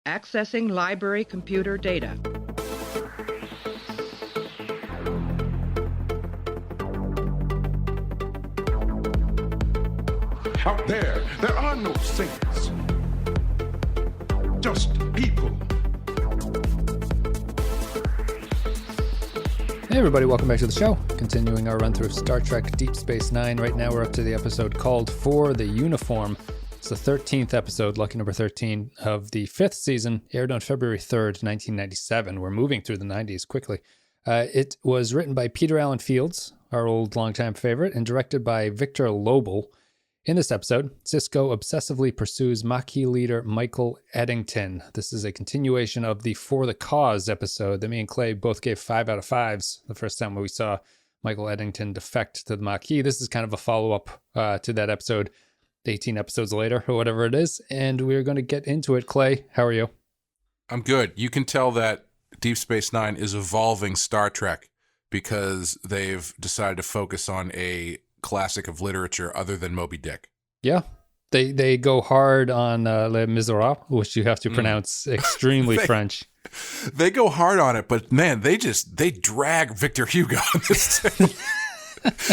Accessing library computer data. Out there are no saints. Just people. Hey everybody, welcome back to the show. Continuing our run through of Star Trek Deep Space Nine. Right now we're up to the episode called For the Uniform. It's the 13th episode, lucky number 13, of the 5th season, aired on February 3rd, 1997. We're moving through the 90s quickly. It was written by Peter Allen Fields, our old longtime favorite, and directed by Victor Lobel. In this episode, Sisko obsessively pursues Maquis leader Michael Eddington. This is a continuation of the For the Cause episode that me and Clay both gave 5 out of 5s the first time we saw Michael Eddington defect to the Maquis. This is kind of a follow-up to that episode 18 episodes later or whatever it is, and we're going to get into it. Clay, how are you? I'm good. You can tell that Deep Space Nine is evolving Star Trek because they've decided to focus on a classic of literature other than Moby Dick. Yeah. They go hard on Les Miserables, which you have to pronounce extremely French. They go hard on it, but man, they drag Victor Hugo on this thing.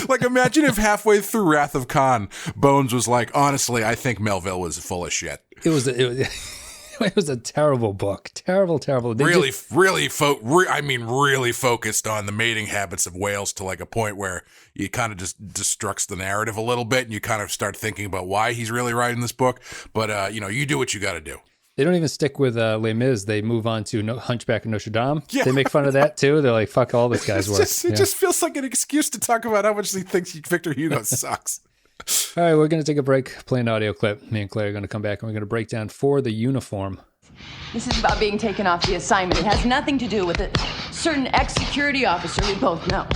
Like, imagine if halfway through Wrath of Khan, Bones was like, honestly, I think Melville was full of shit. It was a terrible book. Terrible. Really focused on the mating habits of whales to like a point where you kind of just destructs the narrative a little bit, and you kind of start thinking about why he's really writing this book. But, you do what you got to do. They don't even stick with Les Mis. They move on to Hunchback of Notre Dame. Yeah. They make fun of that, too. They're like, fuck all this guy's work. It just feels like an excuse to talk about how much he thinks Victor Hugo sucks. All right, we're going to take a break, play an audio clip. Me and Claire are going to come back, and we're going to break down For the Uniform. This is about being taken off the assignment. It has nothing to do with a certain ex-security officer we both know.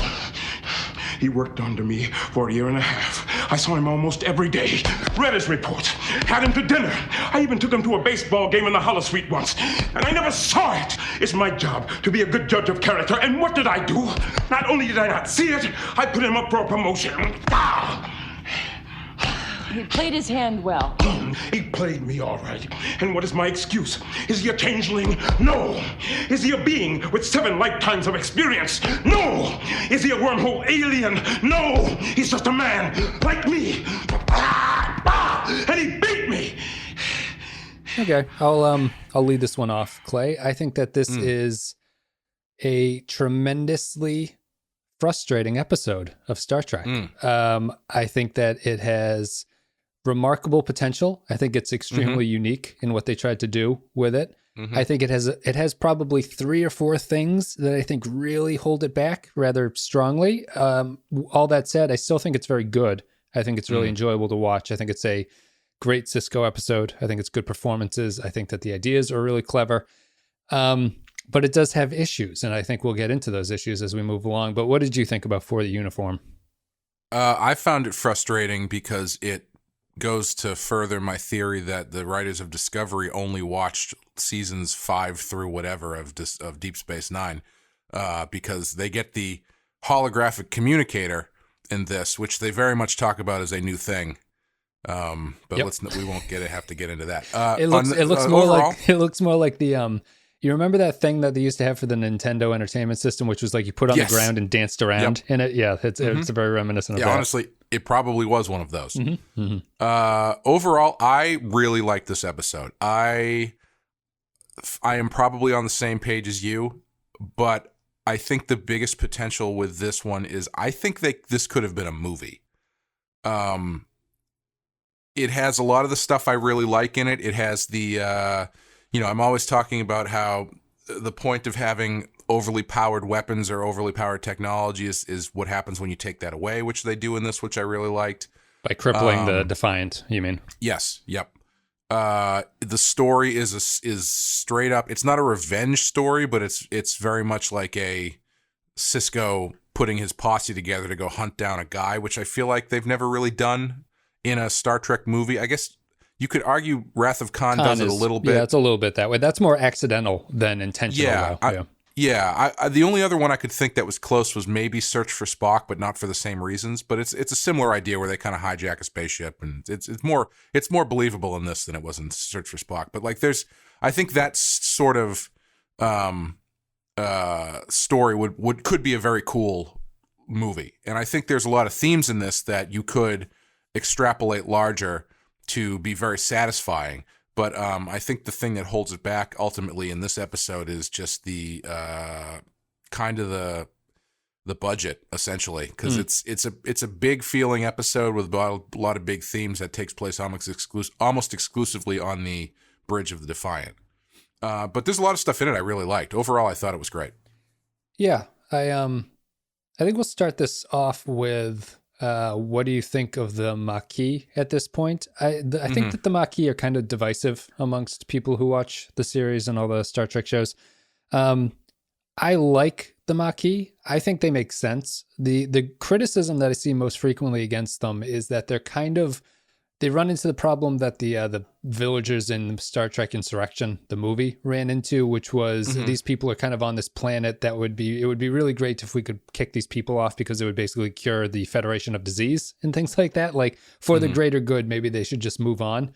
He worked under me for a year and a half. I saw him almost every day. Read his reports. Had him to dinner. I even took him to a baseball game in the Holosuite once. And I never saw it. It's my job to be a good judge of character. And what did I do? Not only did I not see it, I put him up for a promotion. He played his hand well. He played me all right. And what is my excuse? Is he a changeling? No. Is he a being with 7 lifetimes of experience? No. Is he a wormhole alien? No. He's just a man like me. And he beat me. Okay, I'll lead this one off, Clay. I think that this is a tremendously frustrating episode of Star Trek. I think that it has remarkable potential. I think it's extremely unique in what they tried to do with it. I think it has probably 3 or 4 things that I think really hold it back rather strongly. All that said, I still think it's very good. I think it's really enjoyable to watch. I think it's a great Sisko episode. I think it's good performances. I think that the ideas are really clever. But it does have issues, and I think we'll get into those issues as we move along. But what did you think about For the Uniform? I found it frustrating because it goes to further my theory that the writers of Discovery only watched seasons 5 through whatever of Deep Space Nine, because they get the holographic communicator in this, which they very much talk about as a new thing. But we won't have to get into that. It looks more like the you remember that thing that they used to have for the Nintendo Entertainment System, which was like you put on the ground and danced around in it? Yeah, it's very reminiscent of that. Honestly, it probably was one of those. Overall, I really like this episode. I am probably on the same page as you, but I think the biggest potential with this one is I think this could have been a movie. It has a lot of the stuff I really like in it. It has the... I'm always talking about how the point of having overly powered weapons or overly powered technology is what happens when you take that away, which they do in this, which I really liked. By crippling the Defiant, you mean? Yes. Yep. The story is straight up. It's not a revenge story, but it's very much like a Sisko putting his posse together to go hunt down a guy, which I feel like they've never really done in a Star Trek movie. I guess you could argue Wrath of Khan does it a little bit. Yeah, it's a little bit that way. That's more accidental than intentional. The only other one I could think that was close was maybe Search for Spock, but not for the same reasons. But it's a similar idea where they kind of hijack a spaceship, and it's more believable in this than it was in Search for Spock. But like I think that sort of story could be a very cool movie. And I think there's a lot of themes in this that you could extrapolate larger to be very satisfying. But I think the thing that holds it back ultimately in this episode is just the kind of the budget, essentially, because it's a big feeling episode with a lot of big themes that takes place almost exclusively on the bridge of the Defiant. But there's a lot of stuff in it I really liked. Overall, I thought it was great. Yeah, I think we'll start this off with what do you think of the Maquis at this point? I think that the Maquis are kind of divisive amongst people who watch the series and all the Star Trek shows. I like the Maquis. I think they make sense. The criticism that I see most frequently against them is that they run into the problem that the villagers in Star Trek Insurrection, the movie, ran into, which was these people are kind of on this planet that it would be really great if we could kick these people off because it would basically cure the Federation of Disease and things like that. Like for the greater good, maybe they should just move on.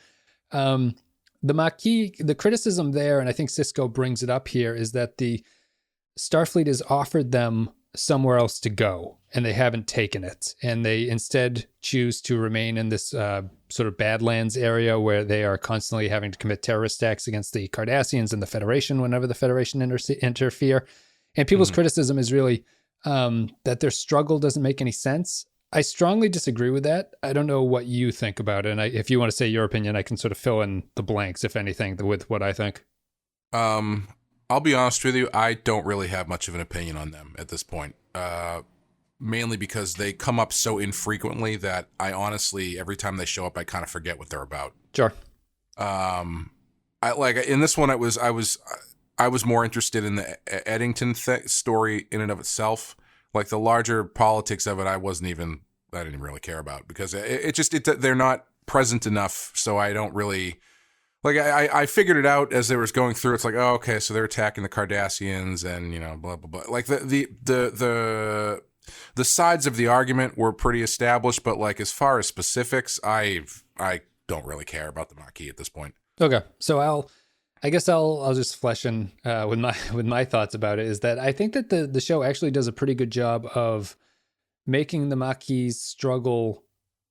The Maquis, the criticism there, and I think Sisko brings it up here, is that the Starfleet has offered them somewhere else to go and they haven't taken it, and they instead choose to remain in this sort of Badlands area where they are constantly having to commit terrorist acts against the Cardassians and the Federation whenever the Federation interfere. And people's criticism is really that their struggle doesn't make any sense. I strongly disagree with that. I don't know what you think about it, and if you want to say your opinion, I can sort of fill in the blanks, if anything, with what I think. I'll be honest with you, I don't really have much of an opinion on them at this point. Mainly because they come up so infrequently that I honestly, every time they show up, I kind of forget what they're about. Sure. I like in this one, I was more interested in the Eddington story in and of itself. Like the larger politics of it, I didn't even really care about because they're not present enough. So I don't really. Like, I figured it out as they was going through. It's like, oh, okay, so they're attacking the Cardassians and, blah, blah, blah. Like, the sides of the argument were pretty established, but, like, as far as specifics, I don't really care about the Maquis at this point. Okay, so I guess I'll just flesh in with my thoughts about it, is that I think that the show actually does a pretty good job of making the Maquis struggle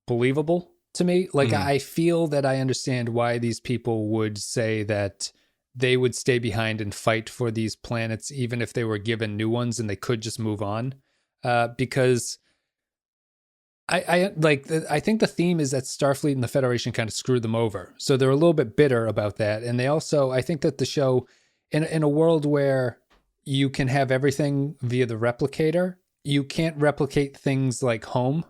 believable. To me, like I feel that I understand why these people would say that they would stay behind and fight for these planets, even if they were given new ones and they could just move on. Because I think the theme is that Starfleet and the Federation kind of screwed them over. So they're a little bit bitter about that. And they also, I think that the show, in a world where you can have everything via the replicator, you can't replicate things like home.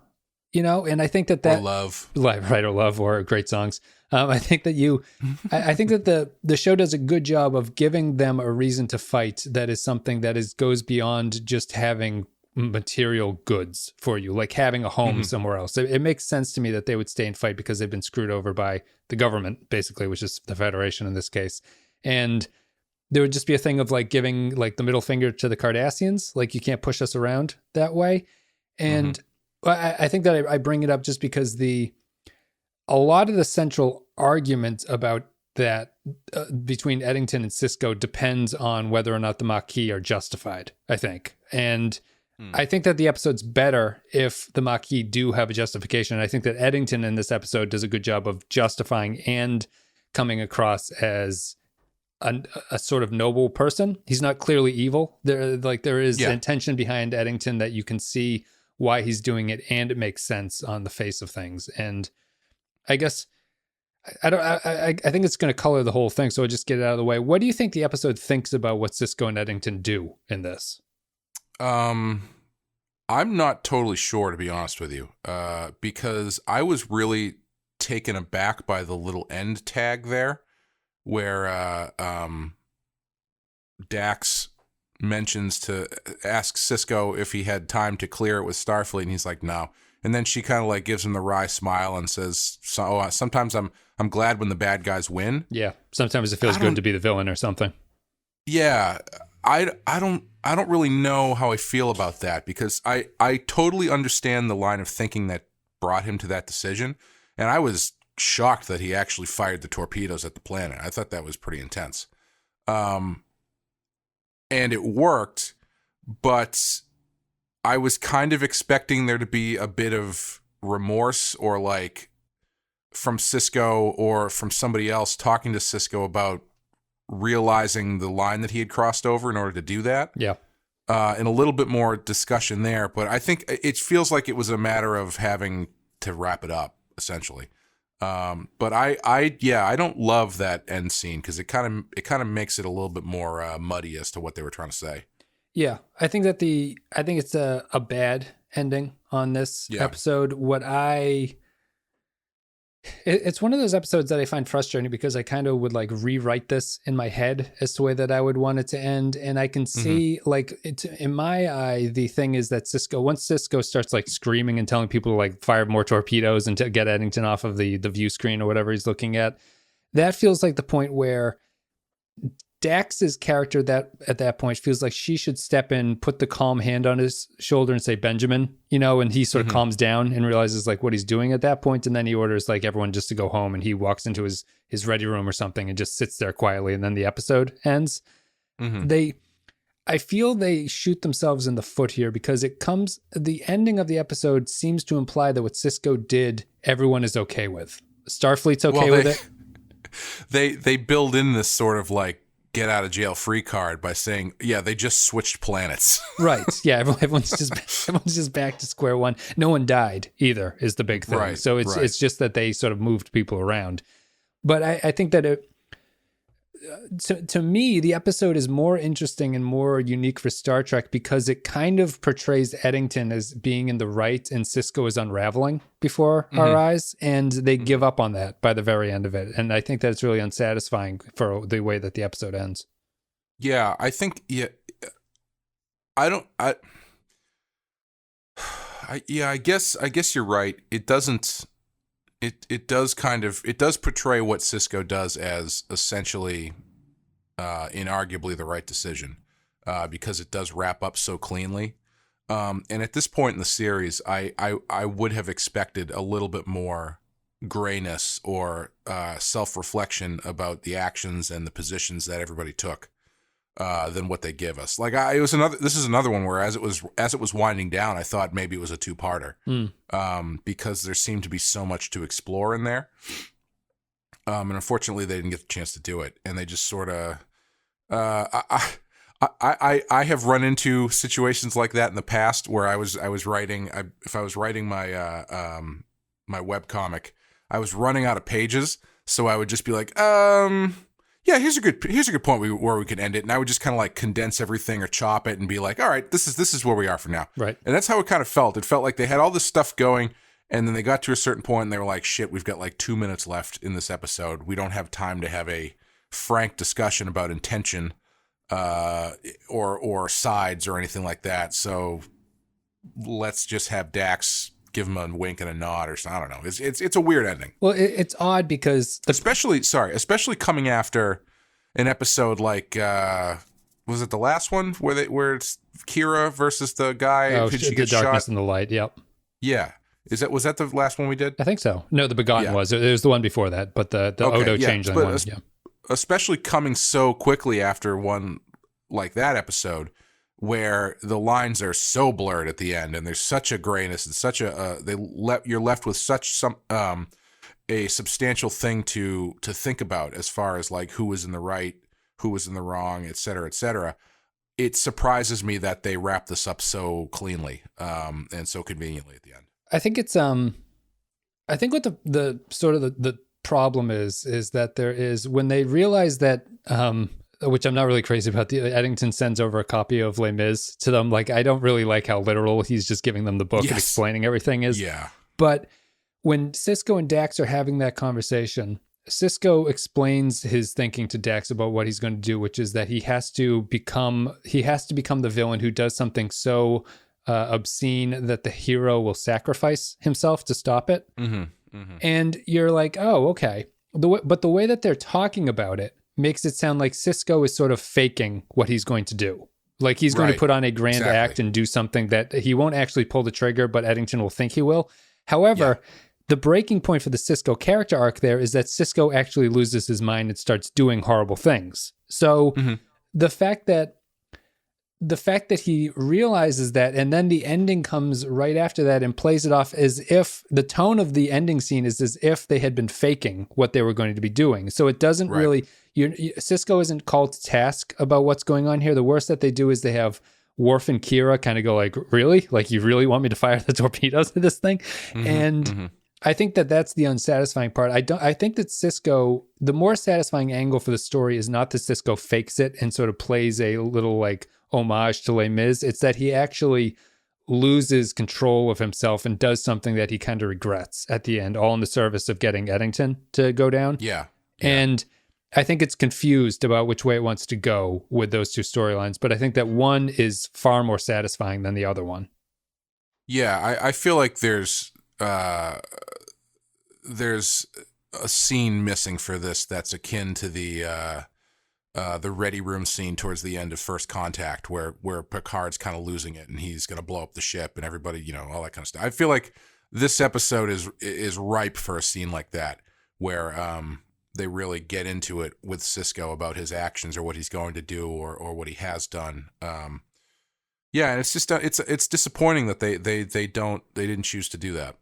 And I think that or love, right, or love, or great songs. I think that I think that the show does a good job of giving them a reason to fight. That is something that goes beyond just having material goods for you, like having a home somewhere else. It makes sense to me that they would stay and fight because they've been screwed over by the government, basically, which is the Federation in this case. And there would just be a thing of like giving like the middle finger to the Cardassians, like you can't push us around that way. And I think that I bring it up just because a lot of the central argument about that between Eddington and Sisko depends on whether or not the Maquis are justified, I think. And I think that the episode's better if the Maquis do have a justification. I think that Eddington in this episode does a good job of justifying and coming across as a sort of noble person. He's not clearly evil. There is intention behind Eddington that you can see why he's doing it, and it makes sense on the face of things. And I guess I think it's going to color the whole thing, so I'll just get it out of the way. What do you think the episode thinks about what Sisko and Eddington do in this? I'm not totally sure, to be honest with you, because I was really taken aback by the little end tag there, where Dax mentions to ask Sisko if he had time to clear it with Starfleet, and he's like, no. And then she kind of like gives him the wry smile and says, "So sometimes I'm glad when the bad guys win." Yeah, sometimes it feels good to be the villain or something. Yeah, I don't really know how I feel about that, because I totally understand the line of thinking that brought him to that decision, and I was shocked that he actually fired the torpedoes at the planet. I thought that was pretty intense. and it worked, but I was kind of expecting there to be a bit of remorse or like from Sisko or from somebody else talking to Sisko about realizing the line that he had crossed over in order to do that. Yeah. And a little bit more discussion there, but I think it feels like it was a matter of having to wrap it up essentially. But I don't love that end scene because it kind of makes it a little bit more muddy as to what they were trying to say. Yeah, I think it's a bad ending on this episode. It's one of those episodes that I find frustrating because I kind of would like rewrite this in my head as to the way that I would want it to end. And I can see in my eye, the thing is that once Sisko starts like screaming and telling people to like fire more torpedoes and to get Eddington off of the view screen or whatever he's looking at, that feels like the point where Dax's character that at that point feels like she should step in, put the calm hand on his shoulder and say, Benjamin, and he sort of calms down and realizes like what he's doing at that point. And then he orders like everyone just to go home and he walks into his ready room or something and just sits there quietly. And then the episode ends. I feel they shoot themselves in the foot here because the ending of the episode seems to imply that what Sisko did, everyone is okay with. Starfleet's okay with it. They build in this sort of like, get out of jail free card by saying, they just switched planets. Right. Yeah. Everyone's just back to square one. No one died either is the big thing. Right, so it's just that they sort of moved people around. But I think that to me, the episode is more interesting and more unique for Star Trek because it kind of portrays Eddington as being in the right and Sisko is unraveling before our eyes. And they give up on that by the very end of it. And I think that it's really unsatisfying for the way that the episode ends. Yeah, I think, I guess you're right. It doesn't, it does portray what Sisko does as essentially inarguably the right decision because it does wrap up so cleanly. And at this point in the series, I would have expected a little bit more grayness or self-reflection about the actions and the positions that everybody took than what they give us. Like this is another one where as it was winding down, I thought maybe it was a two-parter because there seemed to be so much to explore in there. And unfortunately they didn't get the chance to do it. And they just sort of, I have run into situations like that in the past where I was writing, if I was writing my, my webcomic, I was running out of pages. So I would just be like, yeah, here's a good point where we could end it, and I would just kind of like condense everything or chop it and be like, all right, this is where we are for now, right? And that's how it kind of felt. It felt like they had all this stuff going, and then they got to a certain point, and they were like, shit, we've got like 2 minutes left in this episode. We don't have time to have a frank discussion about intention, or sides or anything like that. So let's just have Dax give him a wink and a nod or something. I don't know. It's a weird ending. Well, it's odd because especially coming after an episode like was it the last one where it's Kira versus the guy who she gets Darkness shot? and the Light. Yep. Yeah. Was that the last one we did? I think so. No, the Begotten was. It was the one before that, but the Odo changeling one. Yeah. Especially coming so quickly after one like that episode, where the lines are so blurred at the end, and there's such a grayness and such a you're left with such a substantial thing to think about as far as like who was in the right, who was in the wrong, et cetera, et cetera. It surprises me that they wrap this up so cleanly and so conveniently at the end. I think it's I think what the sort of the problem is that there is when they realize that which I'm not really crazy about. Eddington sends over a copy of Les Mis to them. Like, I don't really like how literal he's just giving them the book and explaining everything is. Yeah. But when Sisko and Dax are having that conversation, Sisko explains his thinking to Dax about what he's going to do, which is that he has to become the villain who does something so obscene that the hero will sacrifice himself to stop it. Mm-hmm. Mm-hmm. And you're like, oh, okay. But the way that they're talking about it makes it sound like Sisko is sort of faking what he's going to do. Like he's going to put on a grand act and do something that he won't actually pull the trigger, but Eddington will think he will. However, the breaking point for the Sisko character arc there is that Sisko actually loses his mind and starts doing horrible things. So the fact that he realizes that, and then the ending comes right after that and plays it off as if the tone of the ending scene is as if they had been faking what they were going to be doing. So it doesn't really, Sisko isn't called to task about what's going on here. The worst that they do is they have Worf and Kira kind of go like, really? Like, you really want me to fire the torpedoes at this thing? I think that that's the unsatisfying part. I think that Sisko, the more satisfying angle for the story is not that Sisko fakes it and sort of plays a little like homage to Les Mis. It's that he actually loses control of himself and does something that he kind of regrets at the end, all in the service of getting Eddington to go down. Yeah. And I think it's confused about which way it wants to go with those two storylines, but I think that one is far more satisfying than the other one. Yeah, I feel like there's a scene missing for this that's akin to the Ready Room scene towards the end of First Contact, where Picard's kind of losing it and he's going to blow up the ship and everybody, all that kind of stuff. I feel like this episode is ripe for a scene like that, where they really get into it with Sisko about his actions or what he's going to do or what he has done. Yeah, and it's just it's disappointing that they didn't choose to do that.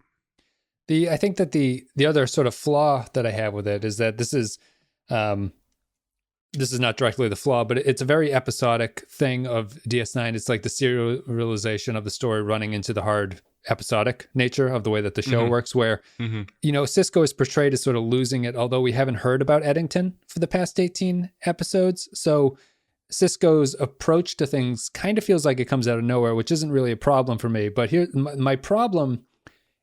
I think that the other sort of flaw that I have with it is that this is not directly the flaw, but it's a very episodic thing of DS9. It's like the serialization of the story running into the hard episodic nature of the way that the show works, where, Sisko is portrayed as sort of losing it, although we haven't heard about Eddington for the past 18 episodes. So Sisko's approach to things kind of feels like it comes out of nowhere, which isn't really a problem for me. But here, my problem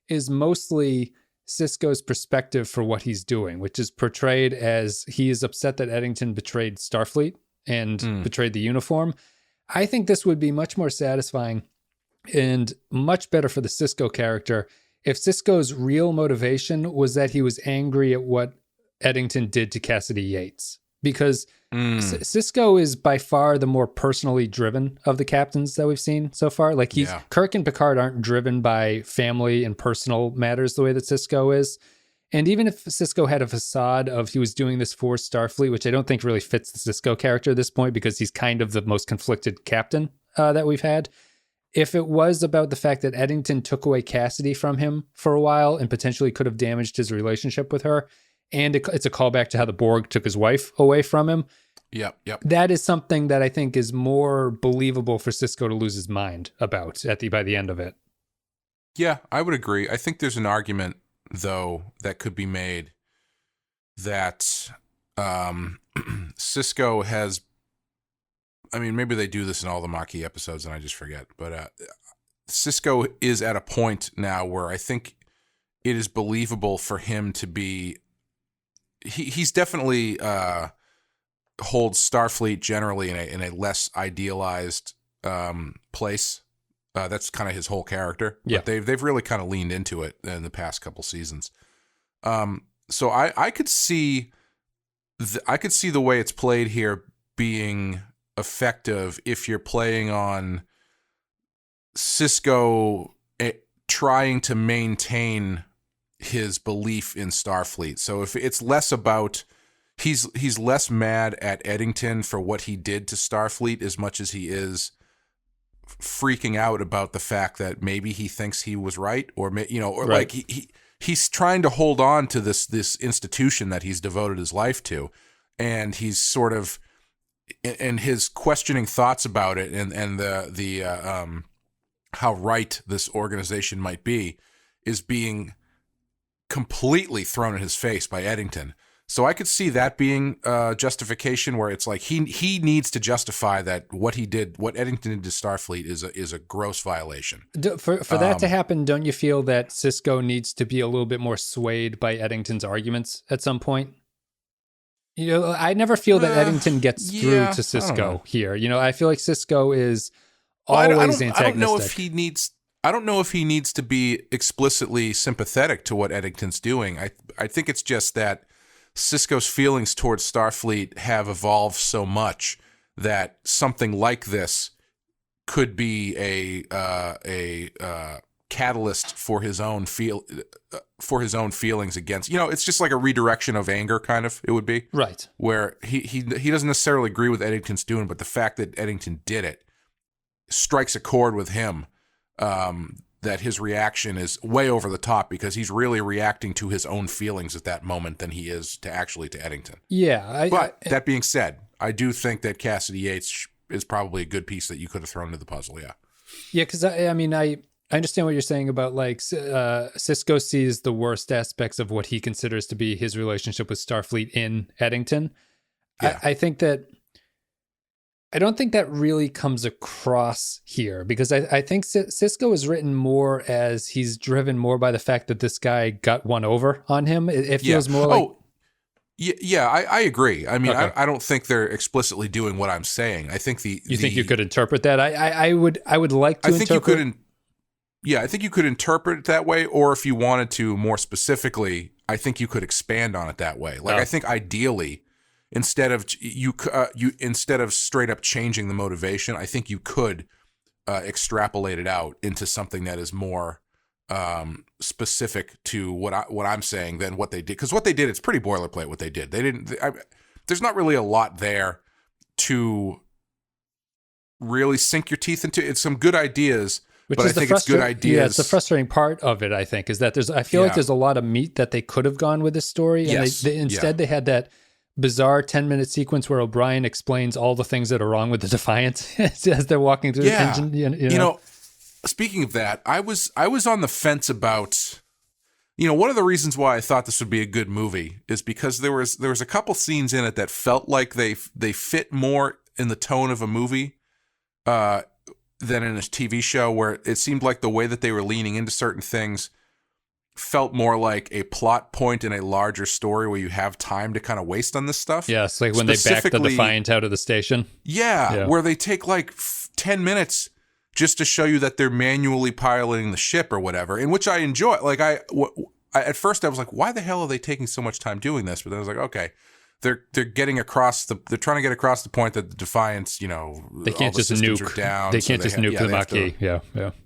is mostly Sisko's perspective for what he's doing, which is portrayed as he is upset that Eddington betrayed Starfleet and betrayed the uniform. I think this would be much more satisfying and much better for the Sisko character if Sisko's real motivation was that he was angry at what Eddington did to Cassidy Yates. Because Sisko is by far the more personally driven of the captains that we've seen so far. Like Kirk and Picard aren't driven by family and personal matters the way that Sisko is. And even if Sisko had a facade of he was doing this for Starfleet, which I don't think really fits the Sisko character at this point because he's kind of the most conflicted captain that we've had. If it was about the fact that Eddington took away Cassidy from him for a while and potentially could have damaged his relationship with her, and it's a callback to how the Borg took his wife away from him. Yep. That is something that I think is more believable for Sisko to lose his mind about by the end of it. Yeah, I would agree. I think there's an argument, though, that could be made that Sisko has... I mean, maybe they do this in all the Maquis episodes and I just forget, but Sisko is at a point now where I think it is believable for him to be... He's definitely holds Starfleet generally in a less idealized place. That's kind of his whole character. Yeah. But they've really kind of leaned into it in the past couple seasons. So I could see the way it's played here being effective if you're playing on Sisko trying to maintain his belief in Starfleet. So if it's less about he's less mad at Eddington for what he did to Starfleet as much as he is freaking out about the fact that maybe he thinks he was right, or right. Like he's trying to hold on to this institution that he's devoted his life to, and he's sort of and his questioning thoughts about it and the how right this organization might be is being completely thrown in his face by Eddington. So I could see that being justification where it's like he needs to justify that what Eddington did to Starfleet is a gross viation. For that to happen, don't you feel that Sisko needs to be a little bit more swayed by Eddington's arguments at some point? I never feel that Eddington gets through to Sisko here. I feel like Sisko is always antagonistic. I don't know if he needs to be explicitly sympathetic to what Eddington's doing. I think it's just that Sisko's feelings towards Starfleet have evolved so much that something like this could be a catalyst for his own feelings against, it's just like a redirection of anger, kind of, it would be. Right. Where he doesn't necessarily agree with Eddington's doing, but the fact that Eddington did it strikes a chord with him, that his reaction is way over the top because he's really reacting to his own feelings at that moment than he is to Eddington. Yeah. But that being said, I do think that Cassidy Yates is probably a good piece that you could have thrown into the puzzle. Yeah. Yeah. Cause I understand what you're saying about like Sisko sees the worst aspects of what he considers to be his relationship with Starfleet in Eddington. Yeah. I don't think that really comes across here because I think Sisko is written more as he's driven more by the fact that this guy got one over on him. It feels more like... Yeah, I agree. I mean, Okay. I don't think they're explicitly doing what I'm saying. I think You think you could interpret that? I would like to interpret... I think you could interpret it that way, or if you wanted to more specifically, I think you could expand on it that way. Like, I think ideally, instead of straight up changing the motivation, I think you could extrapolate it out into something that is more specific to what I'm saying than what they did. Because what they did, it's pretty boilerplate. What they did, there's not really a lot there to really sink your teeth into. It's some good ideas. Which but is I think it's good ideas. Yeah, it's the frustrating part of it, I think, is that I feel like there's a lot of meat that they could have gone with this story. And Yes. instead they had that bizarre 10-minute sequence where O'Brien explains all the things that are wrong with the Defiant as they're walking through the engine. You know? Speaking of that, I was on the fence about, one of the reasons why I thought this would be a good movie is because there was a couple scenes in it that felt like they fit more in the tone of a movie than in a TV show, where it seemed like the way that they were leaning into certain things felt more like a plot point in a larger story where you have time to kind of waste on this stuff. Yes, like when they back the Defiant out of the station. Yeah, where they take like 10 minutes just to show you that they're manually piloting the ship or whatever, in which I enjoy. Like at first I was like, why the hell are they taking so much time doing this? But then I was like, okay, they're getting across they're trying to get across the point that the Defiance, they can't just nuke down. They can't just nuke the Maquis.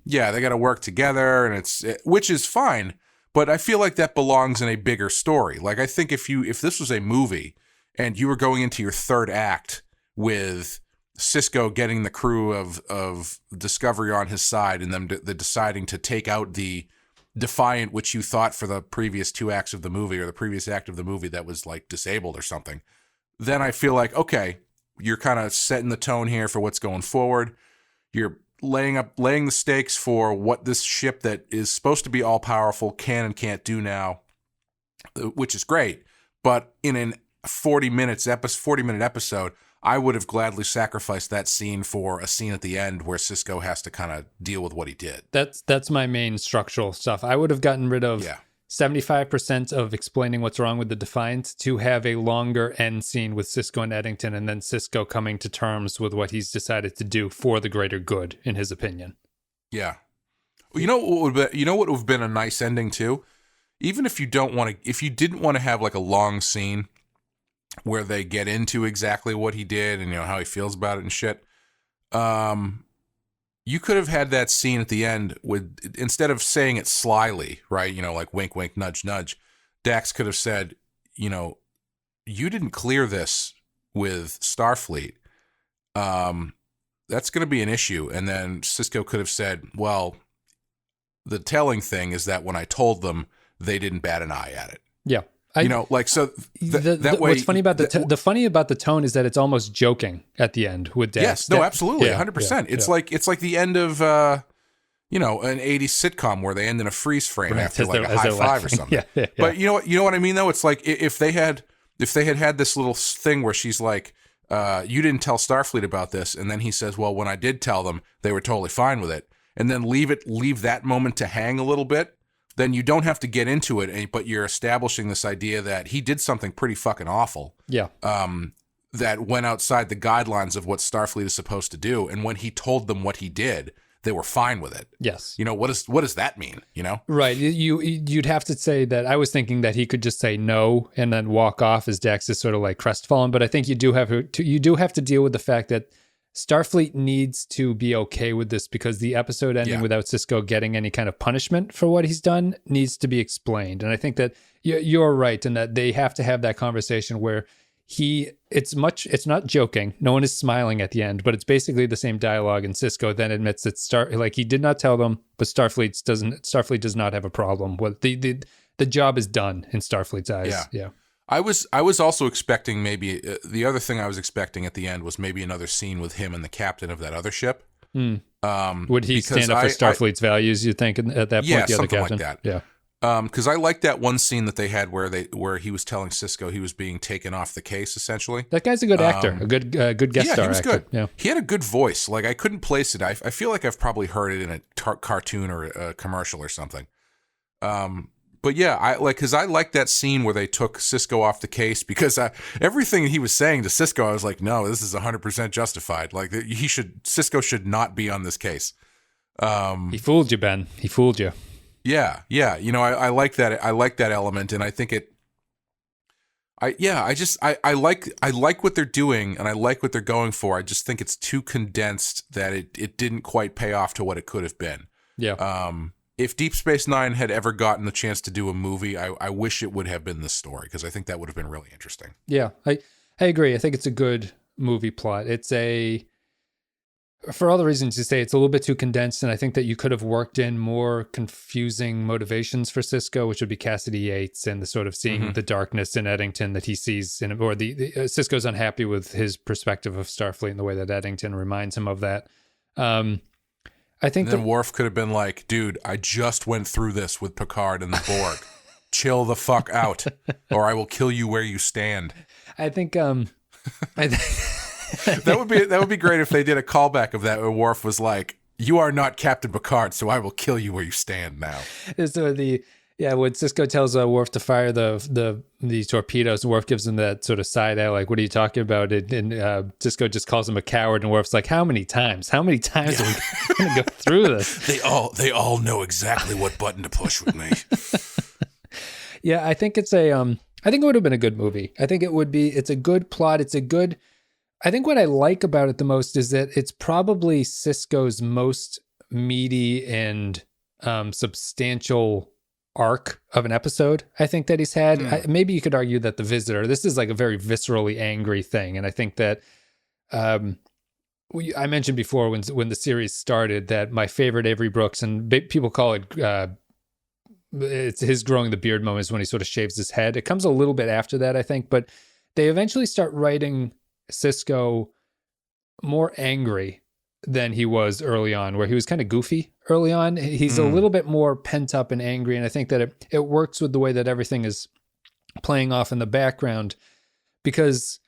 Yeah, they got to work together, and which is fine. But I feel like that belongs in a bigger story. Like, I think if this was a movie and you were going into your third act with Sisko getting the crew of Discovery on his side and them deciding to take out the Defiant, which you thought for the previous two acts of the movie or the previous act of the movie that was like disabled or something, then I feel like, okay, you're kind of setting the tone here for what's going forward. You're laying the stakes for what this ship that is supposed to be all powerful can and can't do now, which is great. But in an 40-minute episode, I would have gladly sacrificed that scene for a scene at the end where Sisko has to kind of deal with what he did. That's my main structural stuff. I would have gotten rid of 75% of explaining what's wrong with the Defiant to have a longer end scene with Sisko and Eddington, and then Sisko coming to terms with what he's decided to do for the greater good, in his opinion. Yeah. Well, what would have been a nice ending too? Even if you didn't want to have like a long scene where they get into exactly what he did and how he feels about it and shit. You could have had that scene at the end with, instead of saying it slyly, right? Like wink, wink, nudge, nudge. Dax could have said, you didn't clear this with Starfleet. That's going to be an issue. And then Sisko could have said, well, the telling thing is that when I told them, they didn't bat an eye at it. Yeah. That way. What's funny about the funny about the tone is that it's almost joking at the end with Dax. Yes, no, absolutely, 100%. Yeah, it's like the end of an 80s sitcom where they end in a freeze frame after like a high five or something. Yeah. But you know what I mean though. It's like if they had this little thing where she's like, you didn't tell Starfleet about this, and then he says, well, when I did tell them, they were totally fine with it, and then leave that moment to hang a little bit. Then you don't have to get into it, but you're establishing this idea that he did something pretty fucking awful. Yeah. That went outside the guidelines of what Starfleet is supposed to do. And when he told them what he did, they were fine with it. Yes. What does that mean? Right. You'd have to say that. I was thinking that he could just say no and then walk off as Dax is sort of like crestfallen. But I think you do have to deal with the fact that Starfleet needs to be okay with this because the episode ending without Sisko getting any kind of punishment for what he's done needs to be explained. And I think that you're right in that they have to have that conversation where it's not joking. No one is smiling at the end, but it's basically the same dialogue. And Sisko then admits that he did not tell them, but Starfleet does not have a problem with the job is done in Starfleet's eyes. Yeah. I was also expecting maybe the other thing I was expecting at the end was maybe another scene with him and the captain of that other ship. Would he stand up for Starfleet's values, you think, at that point? Yeah, the other something captain? like that. Yeah. Because I liked that one scene that they had where he was telling Sisko he was being taken off the case, essentially. That guy's a good actor, a good guest star he was actor. Good. Yeah, he had a good voice. Like I couldn't place it. I feel like I've probably heard it in a cartoon or a commercial or something. But yeah, I like that scene where they took Sisko off the case because everything he was saying to Sisko, I was like, no, this is 100% justified. Like Sisko should not be on this case. He fooled you, Ben. He fooled you. Yeah. You know, I like that. I like that element, and I think I like what they're doing, and I like what they're going for. I just think it's too condensed that it didn't quite pay off to what it could have been. Yeah. If Deep Space Nine had ever gotten the chance to do a movie, I wish it would have been this story because I think that would have been really interesting. Yeah, I agree. I think it's a good movie plot. For all the reasons you say, it's a little bit too condensed, and I think that you could have worked in more confusing motivations for Sisko, which would be Cassidy Yates and the sort of seeing the darkness in Eddington that he sees, or Sisko's unhappy with his perspective of Starfleet and the way that Eddington reminds him of that. I think then Worf could have been like, dude, I just went through this with Picard and the Borg. Chill the fuck out, or I will kill you where you stand. I think that would be great if they did a callback of that where Worf was like, you are not Captain Picard, so I will kill you where you stand now. So when Sisko tells Worf to fire the torpedoes, and Worf gives him that sort of side eye, like, what are you talking about? And Sisko just calls him a coward, and Worf's like, how many times are we going to go through this? They all know exactly what button to push with me. Yeah, I think I think it would have been a good movie. I think it's a good plot. I think what I like about it the most is that it's probably Sisko's most meaty and substantial arc of an episode, I think, that he's had. Maybe you could argue that The Visitor, this is like a very viscerally angry thing. And I think that I mentioned before when the series started that my favorite Avery Brooks, and people call it, it's his growing the beard moment, is when he sort of shaves his head. It comes a little bit after that, I think, but they eventually start writing Sisko more angry than he was early on, where he was kind of goofy early on. He's a little bit more pent up and angry, and I think that it works with the way that everything is playing off in the background, because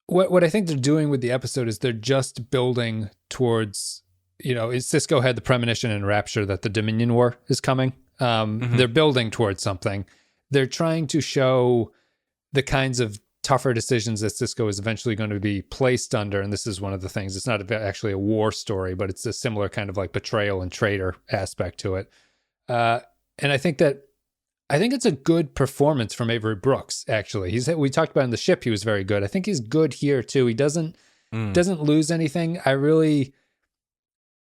what I think they're doing with the episode is they're just building towards, Sisko had the premonition in Rapture that the Dominion War is coming. They're building towards something. They're trying to show the kinds of tougher decisions that Sisko is eventually going to be placed under. And this is one of the things. It's not actually a war story, but it's a similar kind of like betrayal and traitor aspect to it. And I think it's a good performance from Avery Brooks, actually. We talked about in the ship, he was very good. I think he's good here too. He doesn't lose anything. I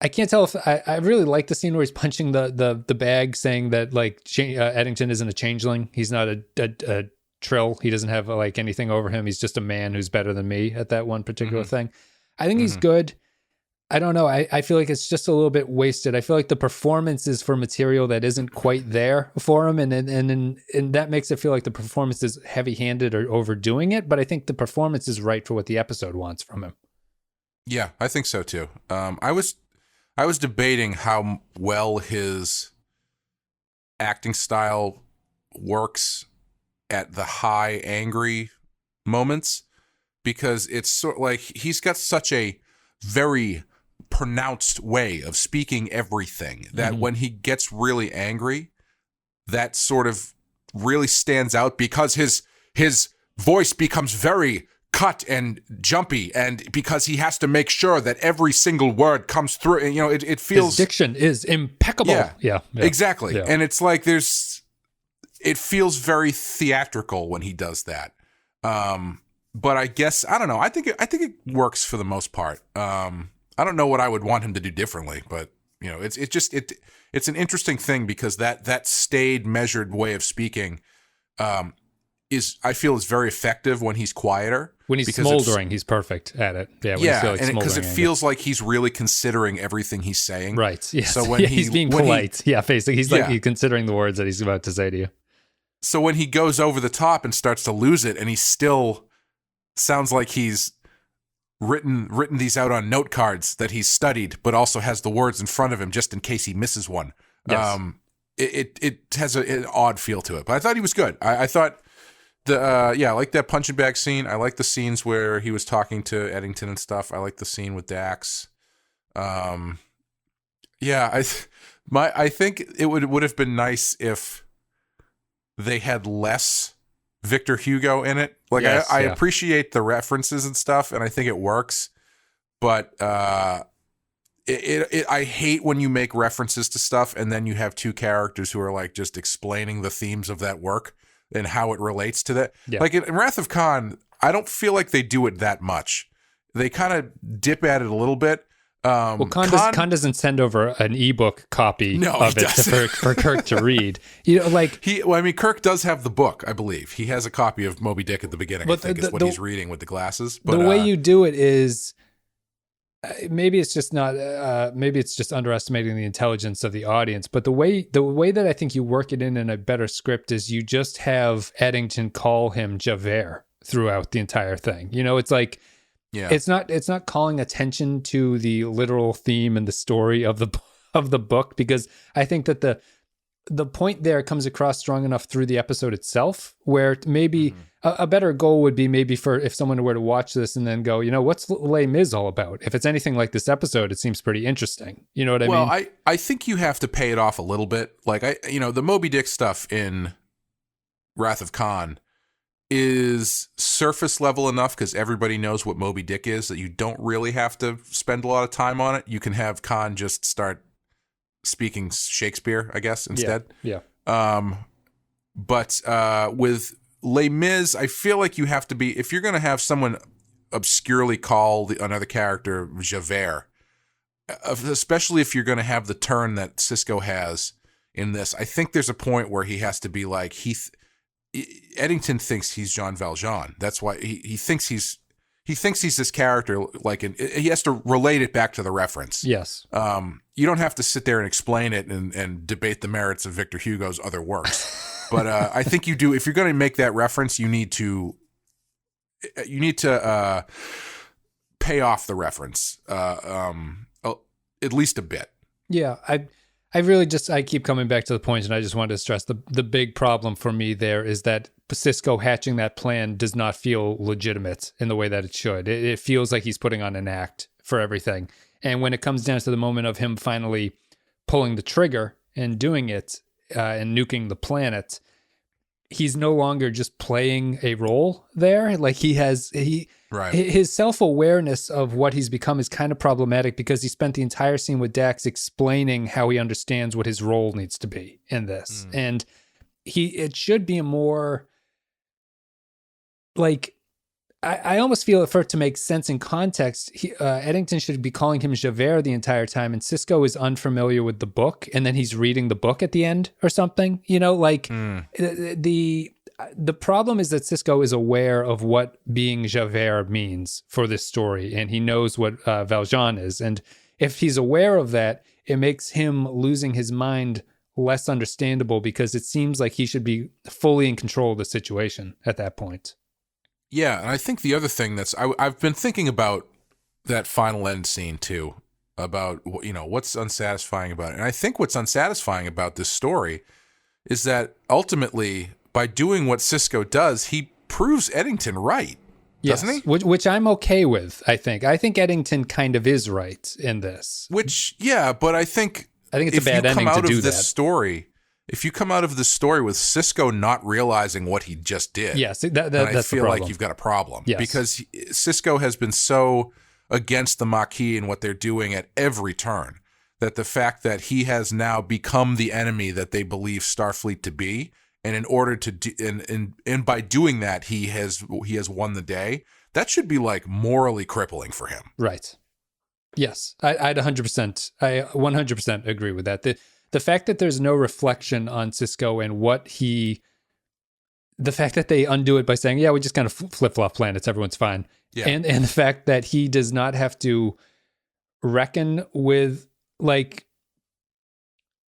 can't tell if I really like the scene where he's punching the bag, saying that like Eddington isn't a changeling. He's not a Trill. He doesn't have like anything over him. He's just a man who's better than me at that one particular thing. I think he's good. I don't know. I feel like it's just a little bit wasted. I feel like the performance is for material that isn't quite there for him. And that makes it feel like the performance is heavy-handed or overdoing it. But I think the performance is right for what the episode wants from him. Yeah, I think so too. I was debating how well his acting style works at the high angry moments, because it's sort of like he's got such a very pronounced way of speaking everything that when he gets really angry, that sort of really stands out, because his voice becomes very cut and jumpy, and because he has to make sure that every single word comes through, and it feels, his diction is impeccable. Yeah. Exactly. Yeah. And it's like it feels very theatrical when he does that. but I guess I don't know. I think it works for the most part. I don't know what I would want him to do differently, but it's an interesting thing because that staid, measured way of speaking I feel is very effective when he's quieter. When he's smoldering, he's perfect at it. Yeah, because it feels like he's really considering everything he's saying. Right. Yeah. So when he's being polite. Basically, he's he's considering the words that he's about to say to you. So when he goes over the top and starts to lose it, and he still sounds like he's written these out on note cards that he's studied, but also has the words in front of him just in case he misses one. Yes. It has an odd feel to it, but I thought he was good. I thought. I like that punching bag scene. I like the scenes where he was talking to Eddington and stuff. I like the scene with Dax. I think it would have been nice if they had less Victor Hugo in it. Like I appreciate the references and stuff, and I think it works. But I hate when you make references to stuff and then you have two characters who are like just explaining the themes of that work and how it relates to that. Yeah. Like in Wrath of Khan, I don't feel like they do it that much. They kind of dip at it a little bit. Khan doesn't send over an ebook copy of it for Kirk to read. Kirk does have the book, I believe. He has a copy of Moby Dick at the beginning, I think is what he's reading with the glasses. But the way you do it is... maybe it's just not. Maybe it's just underestimating the intelligence of the audience. But the way that I think you work it in a better script is you just have Eddington call him Javert throughout the entire thing. It's like, it's not calling attention to the literal theme and the story of the book, because I think that the point there comes across strong enough through the episode itself, where maybe a better goal would be maybe for if someone were to watch this and then go, what's Les Mis all about? If it's anything like this episode, it seems pretty interesting. You know what I mean? Well, I think you have to pay it off a little bit. Like the Moby Dick stuff in Wrath of Khan is surface level enough because everybody knows what Moby Dick is that you don't really have to spend a lot of time on it. You can have Khan just start speaking Shakespeare, I guess, instead. Yeah. But with Les Mis, I feel like you have to be, if you're going to have someone obscurely call another character Javert, especially if you're going to have the turn that Sisko has in this, I think there's a point where he has to be like, Eddington thinks he's Jean Valjean. That's why he thinks he's this character, he has to relate it back to the reference. Yes. You don't have to sit there and explain it and debate the merits of Victor Hugo's other works. But I think you do. If you're going to make that reference, you need to pay off the reference at least a bit. Yeah, I really I keep coming back to the point, and I just wanted to stress the big problem for me there is that Sisko hatching that plan does not feel legitimate in the way that it should. It feels like he's putting on an act for everything. And when it comes down to the moment of him finally pulling the trigger and doing it and nuking the planet, he's no longer just playing a role there. Like his self-awareness of what he's become is kind of problematic because he spent the entire scene with Dax explaining how he understands what his role needs to be in this. And it should be a more like, I almost feel for it to make sense in context, Eddington should be calling him Javert the entire time, and Sisko is unfamiliar with the book, and then he's reading the book at the end or something. The problem is that Sisko is aware of what being Javert means for this story, and he knows what Valjean is. And if he's aware of that, it makes him losing his mind less understandable because it seems like he should be fully in control of the situation at that point. Yeah, and I think the other thing I've been thinking about that final end scene too, about what's unsatisfying about it. And I think what's unsatisfying about this story is that ultimately, by doing what Sisko does, he proves Eddington right, doesn't he? Which I'm okay with, I think. I think Eddington kind of is right in this. But I think it's a bad ending to do that. If you come out of this story with Sisko not realizing what he just did, yes, that's I feel like you've got a problem. Yes. Because Sisko has been so against the Maquis and what they're doing at every turn that the fact that he has now become the enemy that they believe Starfleet to be and in order to do, and by doing that, he has won the day. That should be like morally crippling for him. Right. Yes, I'd 100%. I 100% agree with that. The fact that there's no reflection on Sisko and the fact that they undo it by saying, yeah, we just kind of flip-flop planets, everyone's fine. Yeah. And the fact that he does not have to reckon with, like,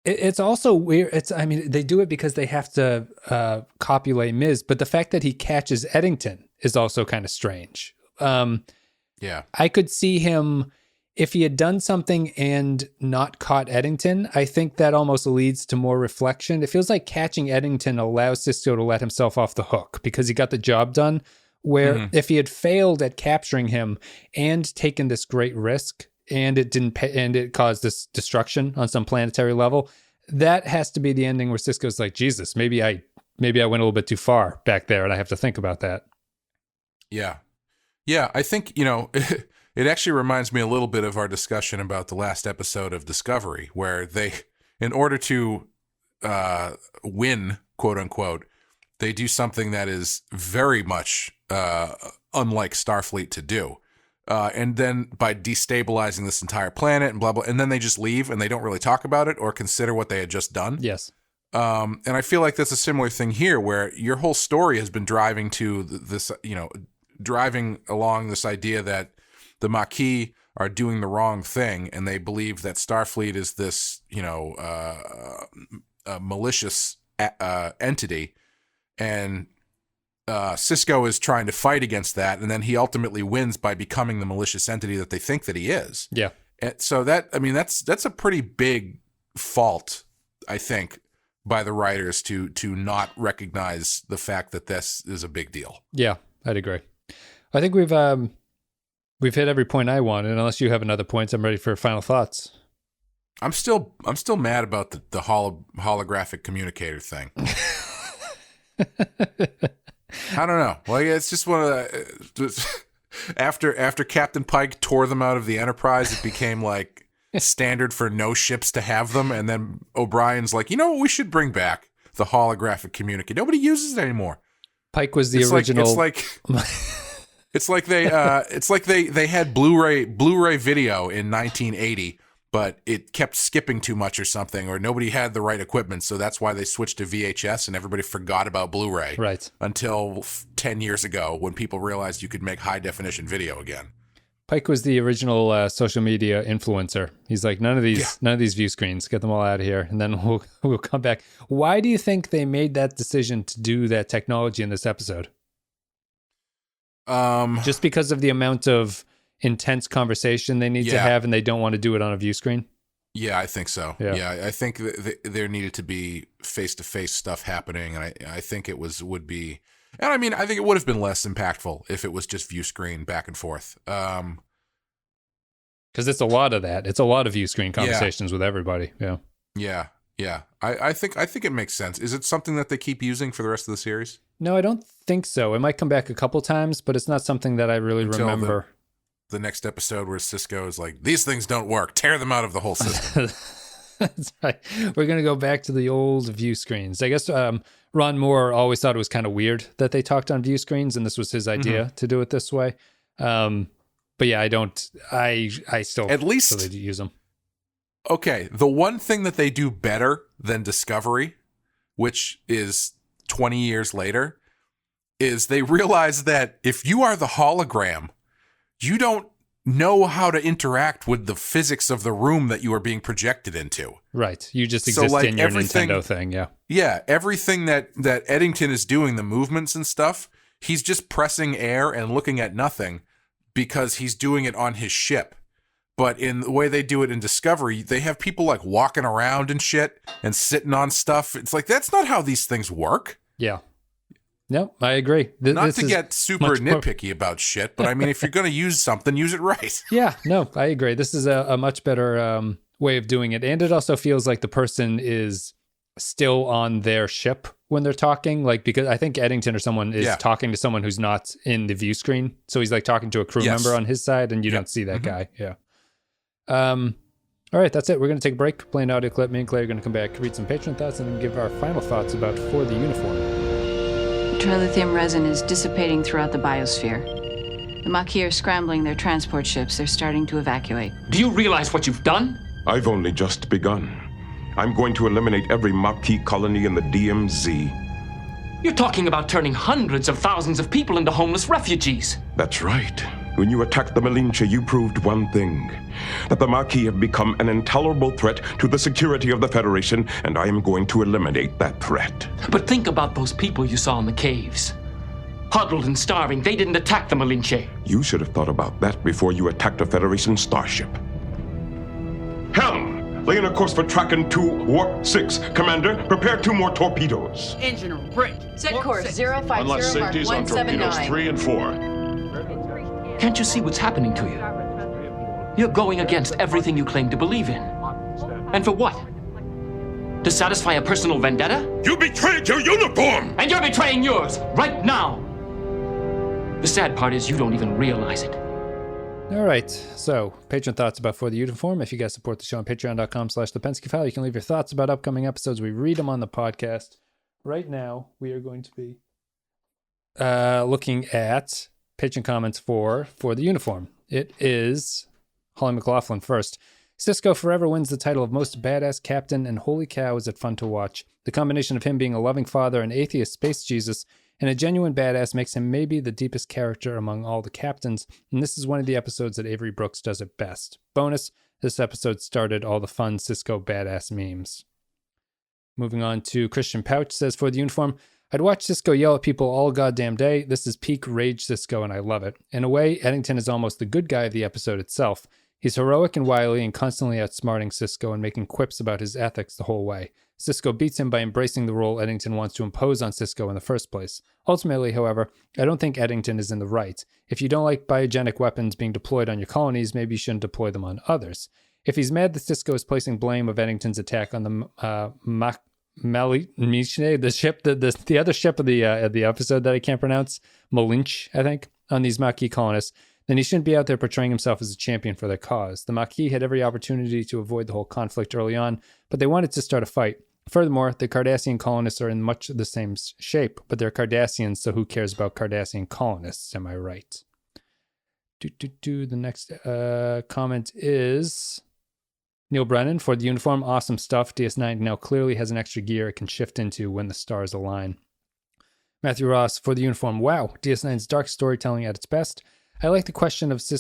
it's also weird. They do it because they have to copulate Ms, but the fact that he catches Eddington is also kind of strange. Yeah. I could see him, if he had done something and not caught Eddington, I think that almost leads to more reflection. It feels like catching Eddington allows Sisko to let himself off the hook because he got the job done, where if he had failed at capturing him and taken this great risk and it caused this destruction on some planetary level, that has to be the ending where Sisko's like, Jesus, maybe I went a little bit too far back there and I have to think about that. Yeah. Yeah, I think, it actually reminds me a little bit of our discussion about the last episode of Discovery, where they, in order to win, quote unquote, they do something that is very much unlike Starfleet to do. And then by destabilizing this entire planet and blah, blah, and then they just leave and they don't really talk about it or consider what they had just done. Yes. And I feel like that's a similar thing here, where your whole story has been driving to this, driving along this idea that the Maquis are doing the wrong thing, and they believe that Starfleet is this, malicious entity, and Sisko is trying to fight against that, and then he ultimately wins by becoming the malicious entity that they think that he is. Yeah. And so that's a pretty big fault, I think, by the writers to not recognize the fact that this is a big deal. Yeah, I'd agree. I think we've hit every point I wanted. Unless you have another point, I'm ready for final thoughts. I'm still mad about the holographic communicator thing. I don't know. Like, it's just one of the after Captain Pike tore them out of the Enterprise, it became like standard for no ships to have them, and then O'Brien's like, you know what, we should bring back the holographic communicator. Nobody uses it anymore. Pike was the original. It's like they had Blu-ray video in 1980, but it kept skipping too much or something, or nobody had the right equipment, so that's why they switched to VHS and everybody forgot about Blu-ray. Right. Until 10 years ago, when people realized you could make high definition video again. Pike was the original social media influencer. He's like, none of these view screens, get them all out of here, and then we'll come back. Why do you think they made that decision to do that technology in this episode? Just because of the amount of intense conversation they need to have, and they don't want to do it on a view screen? Yeah, I think so. Yeah, I think there needed to be face-to-face stuff happening, and I think it would be, and I mean, I think it would have been less impactful if it was just view screen back and forth. Because it's a lot of that. It's a lot of view screen conversations with everybody. Yeah. I think it makes sense. Is it something that they keep using for the rest of the series? No, I don't think so. It might come back a couple times, but it's not something that I really remember. The next episode where Sisko is like, these things don't work. Tear them out of the whole system. That's right. We're going to go back to the old view screens. I guess Ron Moore always thought it was kind of weird that they talked on view screens, and this was his idea to do it this way. But yeah, I still at least use them. Okay, the one thing that they do better than Discovery, which is 20 years later, is they realize that if you are the hologram, you don't know how to interact with the physics of the room that you are being projected into. Right. You just exist in your Nintendo thing, yeah. Yeah, everything that Eddington is doing, the movements and stuff, he's just pressing air and looking at nothing because he's doing it on his ship. But in the way they do it in Discovery, they have people like walking around and shit and sitting on stuff. It's like, that's not how these things work. Yeah. No, I agree. Not to get super nitpicky about shit, but I mean, if you're going to use something, use it right. Yeah, no, I agree. This is a much better way of doing it. And it also feels like the person is still on their ship when they're talking. Like, because I think Eddington or someone is talking to someone who's not in the view screen. So he's like talking to a crew member on his side, and you don't see that guy. Yeah. All right, that's it. We're going to take a break, play an audio clip. Me and Clay are going to come back, read some patron thoughts, and then give our final thoughts about For the Uniform. Trilithium resin is dissipating throughout the biosphere. The Maquis are scrambling their transport ships. They're starting to evacuate. Do you realize what you've done? I've only just begun. I'm going to eliminate every Maquis colony in the DMZ. You're talking about turning hundreds of thousands of people into homeless refugees. That's right. When you attacked the Malinche, you proved one thing. That the Maquis have become an intolerable threat to the security of the Federation, and I am going to eliminate that threat. But think about those people you saw in the caves. Huddled and starving, they didn't attack the Malinche. You should have thought about that before you attacked a Federation starship. Helm! Lay in a course for Tracken 2, Warp 6. Commander, prepare 2 more torpedoes. Engine room, bridge. Set Warp course 6. 050 Unless Mark safety's on torpedoes 179. 3 and 4. Can't you see what's happening to you? You're going against everything you claim to believe in. And for what? To satisfy a personal vendetta? You betrayed your uniform! And you're betraying yours, right now! The sad part is you don't even realize it. All right, so patron thoughts about For the Uniform. If you guys support the show on patreon.com/the Pensky File, you can leave your thoughts about upcoming episodes. We read them on the podcast. Right now, we are going to be looking at patron comments for the Uniform. It is Holly McLaughlin first. Sisko forever wins the title of most badass captain, and holy cow is it fun to watch. The combination of him being a loving father, an atheist space Jesus, and a genuine badass makes him maybe the deepest character among all the captains, and this is one of the episodes that Avery Brooks does it best. Bonus, this episode started all the fun Sisko badass memes. Moving on to Christian Pouch says, For the Uniform, I'd watch Sisko yell at people all goddamn day. This is peak rage Sisko, and I love it. In a way, Eddington is almost the good guy of the episode itself. He's heroic and wily and constantly outsmarting Sisko and making quips about his ethics the whole way. Sisko beats him by embracing the role Eddington wants to impose on Sisko in the first place. Ultimately, however, I don't think Eddington is in the right. If you don't like biogenic weapons being deployed on your colonies, maybe you shouldn't deploy them on others. If he's mad that Sisko is placing blame of Eddington's attack on the Malinche, the ship, the other ship of the episode that I can't pronounce, Malinche, I think, on these Maquis colonists, then he shouldn't be out there portraying himself as a champion for their cause. The Maquis had every opportunity to avoid the whole conflict early on, but they wanted to start a fight. Furthermore, the Cardassian colonists are in much the same shape, but they're Cardassians, so who cares about Cardassian colonists? Am I right? The next comment is Neil Brennan, For the Uniform, awesome stuff. DS9 now clearly has an extra gear it can shift into when the stars align. Matthew Ross, For the Uniform, wow, DS9's dark storytelling at its best. I like the question as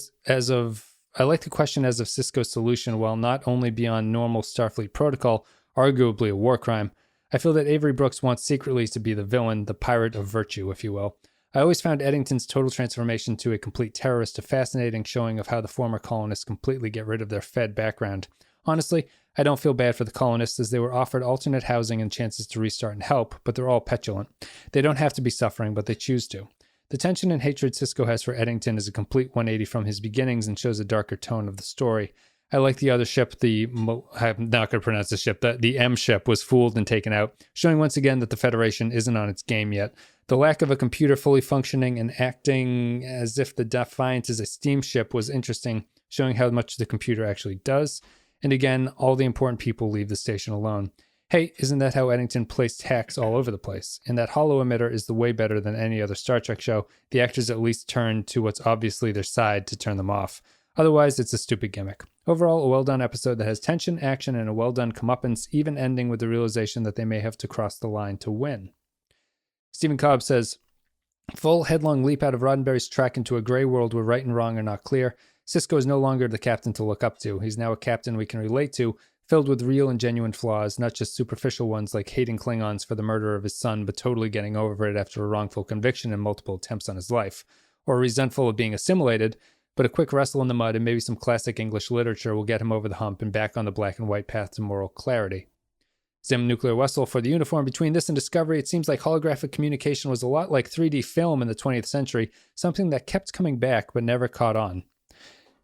of Sisko's solution, while not only beyond normal Starfleet protocol, arguably a war crime. I feel that Avery Brooks wants secretly to be the villain, the pirate of virtue, if you will. I always found Eddington's total transformation to a complete terrorist a fascinating showing of how the former colonists completely get rid of their Fed background. Honestly, I don't feel bad for the colonists as they were offered alternate housing and chances to restart and help, but they're all petulant. They don't have to be suffering, but they choose to. The tension and hatred Sisko has for Eddington is a complete 180 from his beginnings and shows a darker tone of the story. I like the other ship, I'm not going to pronounce the ship, the M ship was fooled and taken out, showing once again that the Federation isn't on its game yet. The lack of a computer fully functioning and acting as if the Defiant is a steamship was interesting, showing how much the computer actually does. And again, all the important people leave the station alone. Hey, isn't that how Eddington placed hacks all over the place? And that holo emitter is the way better than any other Star Trek show. The actors at least turn to what's obviously their side to turn them off. Otherwise, it's a stupid gimmick. Overall, a well-done episode that has tension, action, and a well-done comeuppance, even ending with the realization that they may have to cross the line to win. Stephen Cobb says, full headlong leap out of Roddenberry's track into a gray world where right and wrong are not clear. Sisko is no longer the captain to look up to. He's now a captain we can relate to, filled with real and genuine flaws, not just superficial ones like hating Klingons for the murder of his son, but totally getting over it after a wrongful conviction and multiple attempts on his life. Or resentful of being assimilated, but a quick wrestle in the mud and maybe some classic English literature will get him over the hump and back on the black and white path to moral clarity. Zim Nuclear Wessel, For the Uniform, between this and Discovery, it seems like holographic communication was a lot like 3D film in the 20th century, something that kept coming back but never caught on.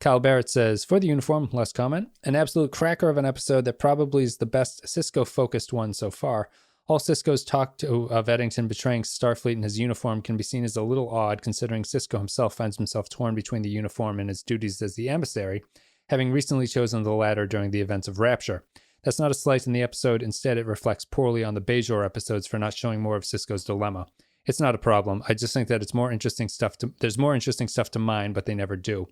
Kyle Barrett says, For the Uniform, less comment, an absolute cracker of an episode that probably is the best Sisko-focused one so far. All Sisko's talk of Eddington betraying Starfleet in his uniform can be seen as a little odd, considering Sisko himself finds himself torn between the uniform and his duties as the emissary, having recently chosen the latter during the events of Rapture. That's not a slight in the episode. Instead, it reflects poorly on the Bajor episodes for not showing more of Sisko's dilemma. It's not a problem. I just think that there's more interesting stuff to mine, but they never do.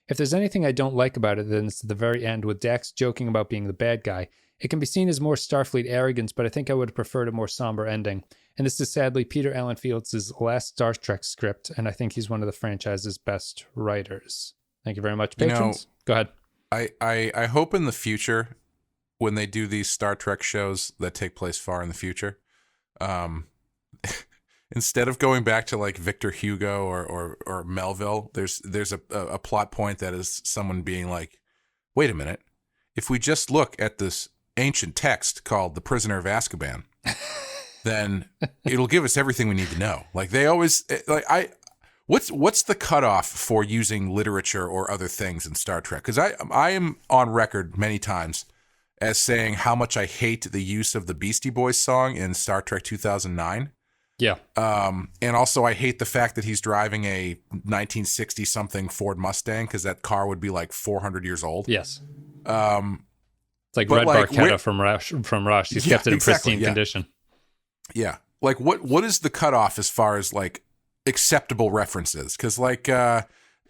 If there's anything I don't like about it, then it's the very end with Dax joking about being the bad guy. It can be seen as more Starfleet arrogance, but I think I would have preferred a more somber ending. And this is sadly Peter Allen Fields' last Star Trek script, and I think he's one of the franchise's best writers. Thank you very much, patrons. Go ahead. I hope in the future, when they do these Star Trek shows that take place far in the future, instead of going back to like Victor Hugo or Melville, there's a plot point that is someone being like, wait a minute, if we just look at this ancient text called The Prisoner of Azkaban, then it'll give us everything we need to know. Like they always what's the cutoff for using literature or other things in Star Trek? Because I am on record many times as saying how much I hate the use of the Beastie Boys song in Star Trek 2009. Yeah. And also I hate the fact that he's driving a 1960 something Ford Mustang, because that car would be like 400 years old. Yes. It's like Red Barchetta from Rush. He's kept it in pristine condition. Yeah. Like what is the cutoff as far as like acceptable references? Because like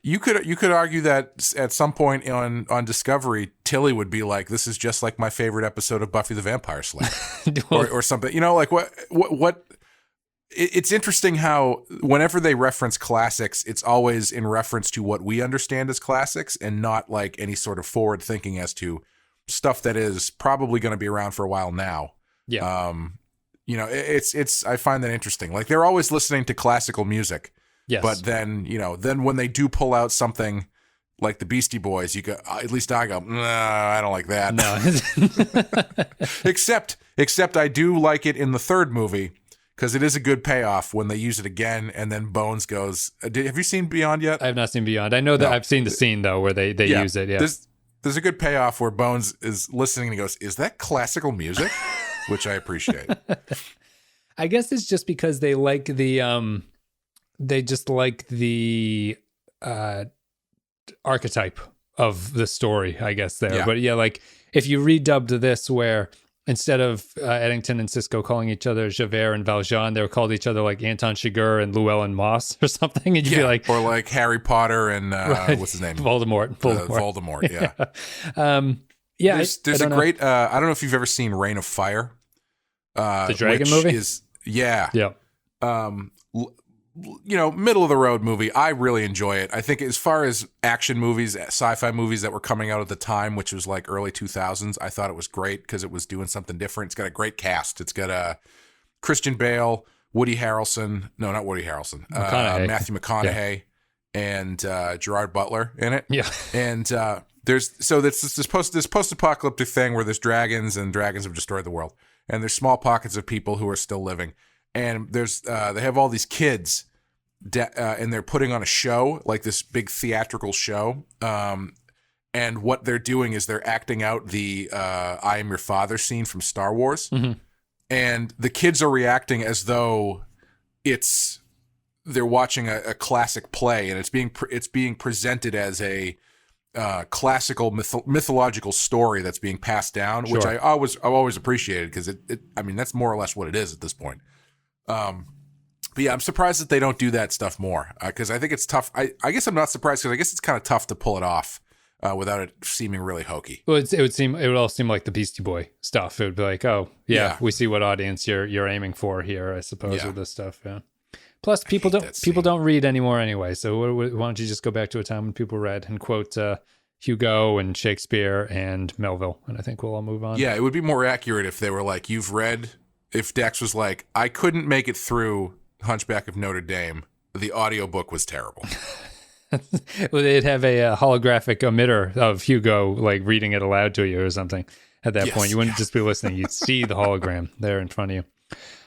you could argue that at some point on Discovery, Tilly would be like, this is just like my favorite episode of Buffy the Vampire Slayer or something. You know, like what it's interesting how whenever they reference classics, it's always in reference to what we understand as classics and not like any sort of forward thinking as to stuff that is probably going to be around for a while now. Yeah. You know, it's I find that interesting. Like they're always listening to classical music. Yes. But then, you know, when they do pull out something like the Beastie Boys, you go, at least I go, nah, I don't like that. No. except I do like it in the third movie, because it is a good payoff when they use it again, and then Bones goes, have you seen Beyond yet? I have not seen Beyond. I know that I've seen the scene, though, where they use it, yeah. There's a good payoff where Bones is listening and he goes, is that classical music? Which I appreciate. I guess it's just because they like the, they just like the archetype of the story, I guess, there. Yeah. But yeah, like, if you redubbed this where instead of Eddington and Sisko calling each other Javert and Valjean, they were called each other like Anton Chigurh and Llewellyn Moss or something. And you'd be like, or like Harry Potter and what's his name? Voldemort. Yeah. Yeah. There's a great, I don't know if you've ever seen Reign of Fire. The Dragon movie? Yeah. You know, middle of the road movie. I really enjoy it. I think as far as action movies, sci-fi movies that were coming out at the time, which was like early 2000s, I thought it was great because it was doing something different. It's got a great cast. It's got Christian Bale, Woody Harrelson. No, not Woody Harrelson. Matthew McConaughey and Gerard Butler in it. Yeah. And there's this post-apocalyptic thing where there's dragons and dragons have destroyed the world. And there's small pockets of people who are still living. And there's they have all these kids and they're putting on a show, like this big theatrical show. And what they're doing is they're acting out the I Am Your Father scene from Star Wars. Mm-hmm. And the kids are reacting as though they're watching a classic play, and it's being presented as a classical mythological story that's being passed down, which I've always appreciated, because I mean, that's more or less what it is at this point. But yeah, I'm surprised that they don't do that stuff more, because I think it's tough. I guess I'm not surprised, because I guess it's kind of tough to pull it off without it seeming really hokey. Well, it would all seem like the Beastie Boy stuff. It would be like, oh yeah, we see what audience you're aiming for here, I suppose, with this stuff. Yeah. Plus, people don't read anymore anyway. So why don't you just go back to a time when people read and quote Hugo and Shakespeare and Melville, and I think we'll all move on. Yeah, it would be more accurate if they were like, you've read. If Dex was like, I couldn't make it through Hunchback of Notre Dame. The audiobook was terrible. Well, they'd have a holographic emitter of Hugo like reading it aloud to you or something. At that point, you wouldn't just be listening; you'd see the hologram there in front of you.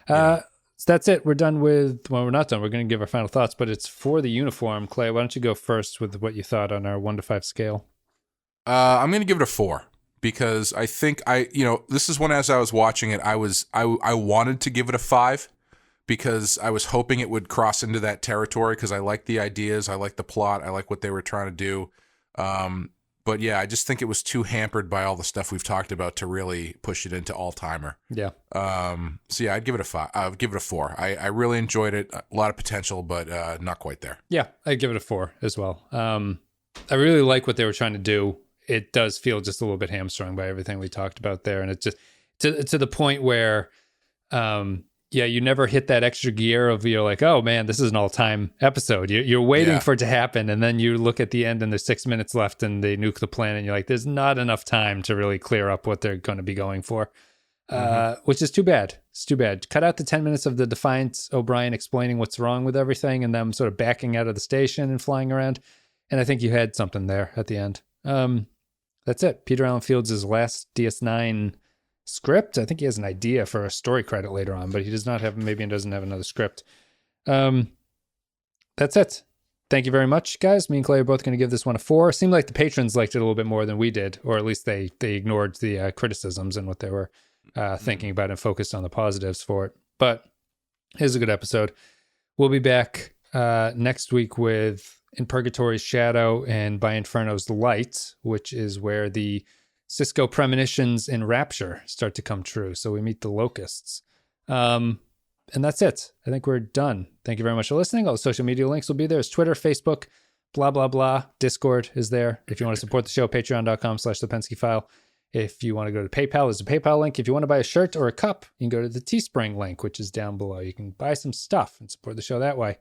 So that's it. We're done with. Well, we're not done. We're going to give our final thoughts, but it's for the uniform. Clay, why don't you go first with what you thought on our 1 to 5 scale? I'm going to give it a 4 because I think this is when, as I was watching it, I wanted to give it a 5. Because I was hoping it would cross into that territory, because I like the ideas, I like the plot, I like what they were trying to do. But But yeah, I just think it was too hampered by all the stuff we've talked about to really push it into all-timer. Yeah. So yeah, I'd give it a 5. I'd give it a 4. I really enjoyed it. A lot of potential, but not quite there. Yeah, I'd give it a 4 as well. I really like what they were trying to do. It does feel just a little bit hamstrung by everything we talked about there. And it's just to the point where, you never hit that extra gear of you're like, oh man, this is an all-time episode. You're waiting for it to happen. And then you look at the end and there's 6 minutes left and they nuke the planet. And you're like, there's not enough time to really clear up what they're going to be going for, which is too bad. It's too bad. Cut out the 10 minutes of the Defiant O'Brien explaining what's wrong with everything and them sort of backing out of the station and flying around. And I think you had something there at the end. That's it. Peter Allen Fields' last DS9 script. I think he has an idea for a story credit later on, but he does not have, maybe he doesn't have another script. That's it. Thank you very much, guys. Me and Clay are both going to give this one a 4. It seemed like the patrons liked it a little bit more than we did, or at least they ignored the criticisms and what they were thinking about and focused on the positives for it. But here's a good episode. We'll be back next week with In Purgatory's Shadow and By Inferno's Light, which is where the Sisko premonitions in Rapture start to come true. So we meet the Locusts. And that's it. I think we're done. Thank you very much for listening. All the social media links will be there. It's Twitter, Facebook, blah, blah, blah. Discord is there. If you want to support the show, patreon.com/the Pensky File. If you want to go to PayPal, there's a PayPal link. If you want to buy a shirt or a cup, you can go to the Teespring link, which is down below. You can buy some stuff and support the show that way.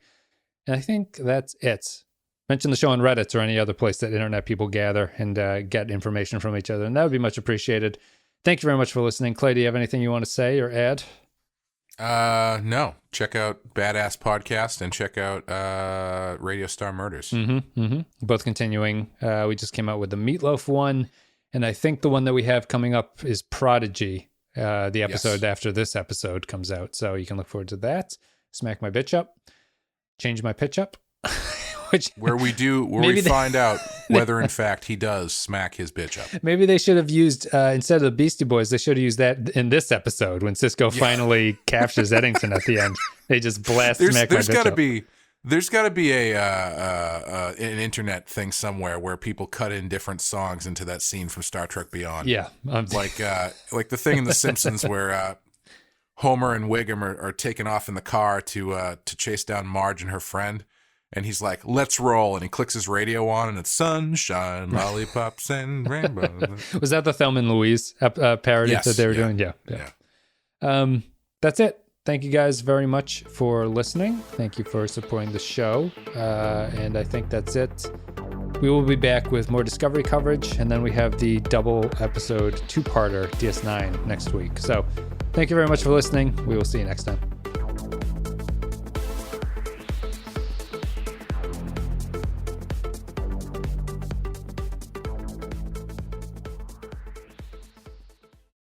And I think that's it. Mention the show on Reddit or any other place that internet people gather and get information from each other, and that would be much appreciated. Thank you very much for listening. Clay, do you have anything you want to say or add? No. Check out Badass Podcast and check out Radio Star Murders. Both continuing. We just came out with the Meatloaf one, and I think the one that we have coming up is Prodigy, the episode after this episode comes out. So you can look forward to that. Smack my bitch up. Change my pitch up. Where we find out whether in fact he does smack his bitch up. Maybe they should have used instead of the Beastie Boys, they should have used that in this episode when Sisko finally captures Eddington at the end. They just blast smack my bitch up. There's got to be an internet thing somewhere where people cut in different songs into that scene from Star Trek Beyond. Yeah, like the thing in The Simpsons where Homer and Wiggum are taken off in the car to chase down Marge and her friend. And he's like, let's roll. And he clicks his radio on, and it's sunshine, lollipops, and rainbows. Was that the Thelma and Louise parody that they were doing? Yeah. That's it. Thank you guys very much for listening. Thank you for supporting the show. And I think that's it. We will be back with more Discovery coverage. And then we have the double episode 2-parter DS9 next week. So thank you very much for listening. We will see you next time.